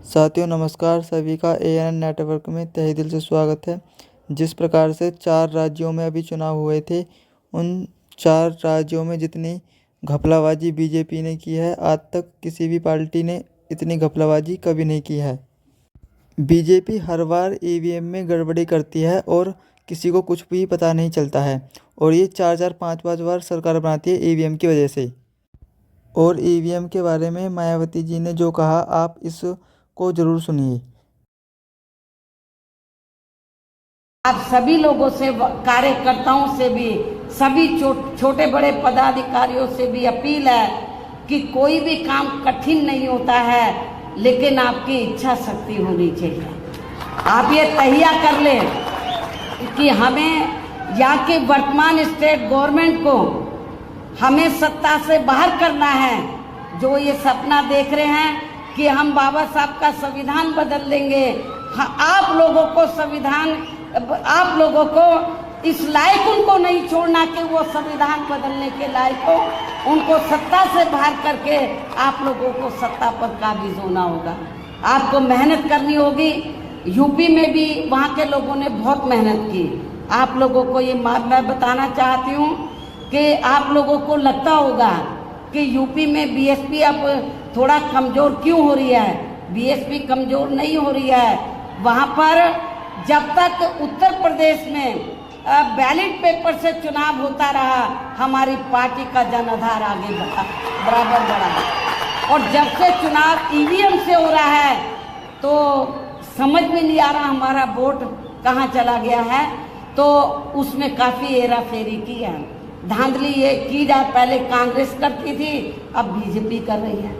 साथियों नमस्कार, सभी का एएनएन नेटवर्क में तहे दिल से स्वागत है। जिस प्रकार से 4 राज्यों में अभी चुनाव हुए थे, उन 4 राज्यों में जितनी घपलाबाजी बीजेपी ने की है, आज तक किसी भी पार्टी ने इतनी घपलाबाजी कभी नहीं की है। बीजेपी हर बार ईवीएम में गड़बड़ी करती है और किसी को कुछ भी पता नहीं चलता है, और ये 4-4, 5-5 बार सरकार बनाती है ईवीएम की वजह से। और ईवीएम के बारे में मायावती जी ने जो कहा, आप इसको ज़रूर सुनिए। आप सभी लोगों से, कार्यकर्ताओं से भी, सभी छोटे बड़े पदाधिकारियों से भी अपील है कि कोई भी काम कठिन नहीं होता है, लेकिन आपकी इच्छा शक्ति होनी चाहिए। आप ये तहिया कर लें कि हमें यहाँ की वर्तमान स्टेट गवर्नमेंट को हमें सत्ता से बाहर करना है। जो ये सपना देख रहे हैं कि हम बाबा साहब का संविधान बदल देंगे, आप लोगों को संविधान, आप लोगों को इस लायक उनको नहीं छोड़ना कि वो संविधान बदलने के लायक हो। उनको सत्ता से बाहर करके आप लोगों को सत्ता पर काबिज होना होगा। आपको मेहनत करनी होगी। यूपी में भी वहाँ के लोगों ने बहुत मेहनत की। आप लोगों को ये मैं बताना चाहती हूँ कि आप लोगों को लगता होगा कि यूपी में बीएसपी अब थोड़ा कमज़ोर क्यों हो रही है। बीएसपी कमज़ोर नहीं हो रही है। वहाँ पर जब तक उत्तर प्रदेश में बैलेट पेपर से चुनाव होता रहा, हमारी पार्टी का जनाधार आगे बढ़ा, बराबर बढ़ा। और जब से चुनाव ईवीएम से हो रहा है तो समझ में नहीं आ रहा हमारा वोट कहाँ चला गया है। तो उसमें काफ़ी हेरा फेरी की है, धांधली ये की जाए। पहले कांग्रेस करती थी, अब बीजेपी कर रही है,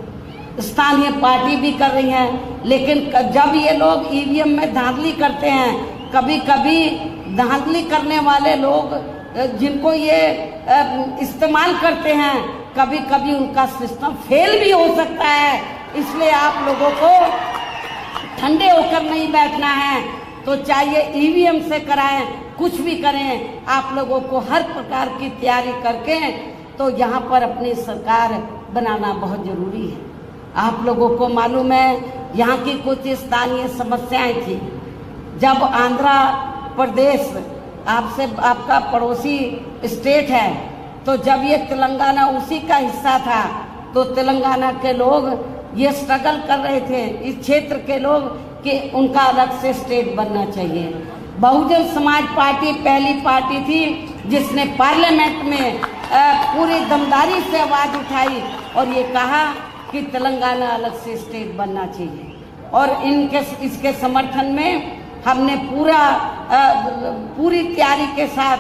स्थानीय पार्टी भी कर रही हैं। लेकिन जब ये लोग ईवीएम में धांधली करते हैं, कभी कभी धांधली करने वाले लोग जिनको ये इस्तेमाल करते हैं, कभी कभी उनका सिस्टम फेल भी हो सकता है। इसलिए आप लोगों को ठंडे होकर नहीं बैठना है। तो चाहिए ईवीएम से कराएं, कुछ भी करें, आप लोगों को हर प्रकार की तैयारी करके तो यहाँ पर अपनी सरकार बनाना बहुत ज़रूरी है। आप लोगों को मालूम है यहाँ की कुछ स्थानीय समस्याएं थी। जब आंध्र प्रदेश आपका पड़ोसी स्टेट है, तो जब ये तेलंगाना उसी का हिस्सा था, तो तेलंगाना के लोग ये स्ट्रगल कर रहे थे, इस क्षेत्र के लोग, कि उनका अलग से स्टेट बनना चाहिए। बहुजन समाज पार्टी पहली पार्टी थी जिसने पार्लियामेंट में पूरी दमदारी से आवाज़ उठाई और ये कहा कि तेलंगाना अलग से स्टेट बनना चाहिए। और इसके समर्थन में हमने पूरी तैयारी के साथ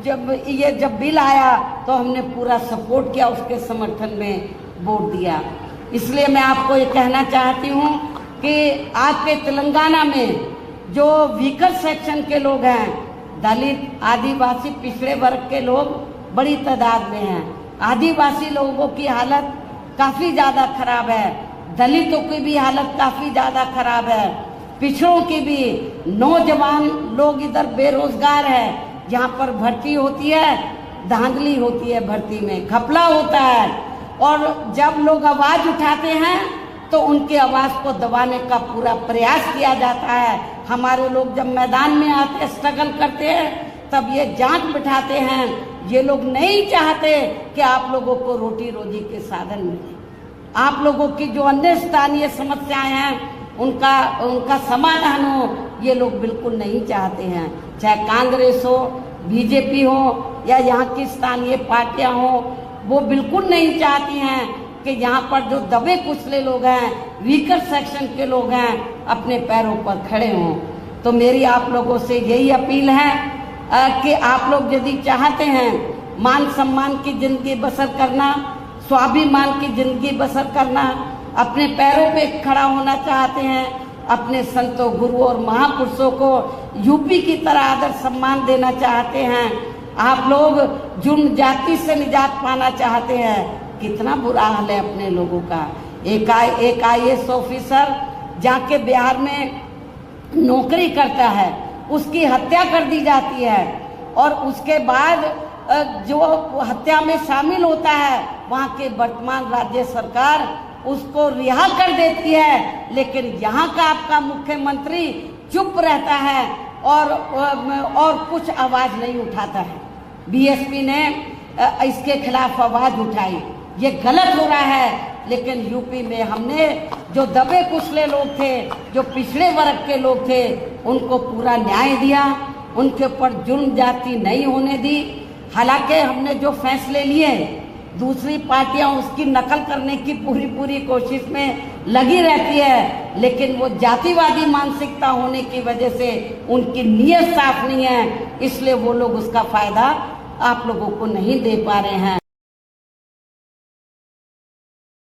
जब बिल आया तो हमने पूरा सपोर्ट किया, उसके समर्थन में वोट दिया। इसलिए मैं आपको ये कहना चाहती हूँ कि आपके तेलंगाना में जो वीकर सेक्शन के लोग हैं, दलित, आदिवासी, पिछड़े वर्ग के लोग बड़ी तादाद में हैं। आदिवासी लोगों की हालत काफ़ी ज़्यादा खराब है, दलितों की भी हालत काफ़ी ज़्यादा खराब है, पिछड़ों की भी। नौजवान लोग इधर बेरोजगार है। यहाँ पर भर्ती होती है, धांधली होती है, भर्ती में घपला होता है। और जब लोग आवाज़ उठाते हैं तो उनकी आवाज़ को दबाने का पूरा प्रयास किया जाता है। हमारे लोग जब मैदान में आते, स्ट्रगल करते हैं, तब ये जांच बिठाते हैं। ये लोग नहीं चाहते कि आप लोगों को रोटी रोजी के साधन मिले। आप लोगों की जो अन्य स्थानीय समस्याएं हैं उनका समाधान हो, ये लोग बिल्कुल नहीं चाहते हैं। चाहे कांग्रेस हो, बीजेपी हो या यहाँ की स्थानीय पार्टियां हो, वो बिल्कुल नहीं चाहती हैं कि यहाँ पर जो दबे कुचले लोग हैं, वीकर सेक्शन के लोग हैं, अपने पैरों पर खड़े हों। तो मेरी आप लोगों से यही अपील है कि आप लोग यदि चाहते हैं मान सम्मान की ज़िंदगी बसर करना, स्वाभिमान की ज़िंदगी बसर करना, अपने पैरों पे खड़ा होना चाहते हैं, अपने संतों, गुरुओं और महापुरुषों को यूपी की तरह आदर सम्मान देना चाहते हैं, आप लोग जुर्म जाति से निजात पाना चाहते हैं, कितना बुरा हाल है अपने लोगों का। एक IAS ऑफिसर जाके बिहार में नौकरी करता है, उसकी हत्या कर दी जाती है, और उसके बाद जो हत्या में शामिल होता है, वहाँ के वर्तमान राज्य सरकार उसको रिहा कर देती है, लेकिन यहाँ का आपका मुख्यमंत्री चुप रहता है और कुछ आवाज नहीं उठाता है। बीएसपी ने इसके खिलाफ आवाज उठाई, ये गलत हो रहा है। लेकिन यूपी में हमने जो दबे कुचले लोग थे, जो पिछड़े वर्ग के लोग थे, उनको पूरा न्याय दिया, उनके ऊपर जुल्म जाति नहीं होने दी। हालांकि हमने जो फैसले लिए, दूसरी पार्टियां उसकी नकल करने की पूरी कोशिश में लगी रहती है, लेकिन वो जातिवादी मानसिकता होने की वजह से उनकी नीयत साफ नहीं है, इसलिए वो लोग उसका फायदा आप लोगों को नहीं दे पा रहे हैं।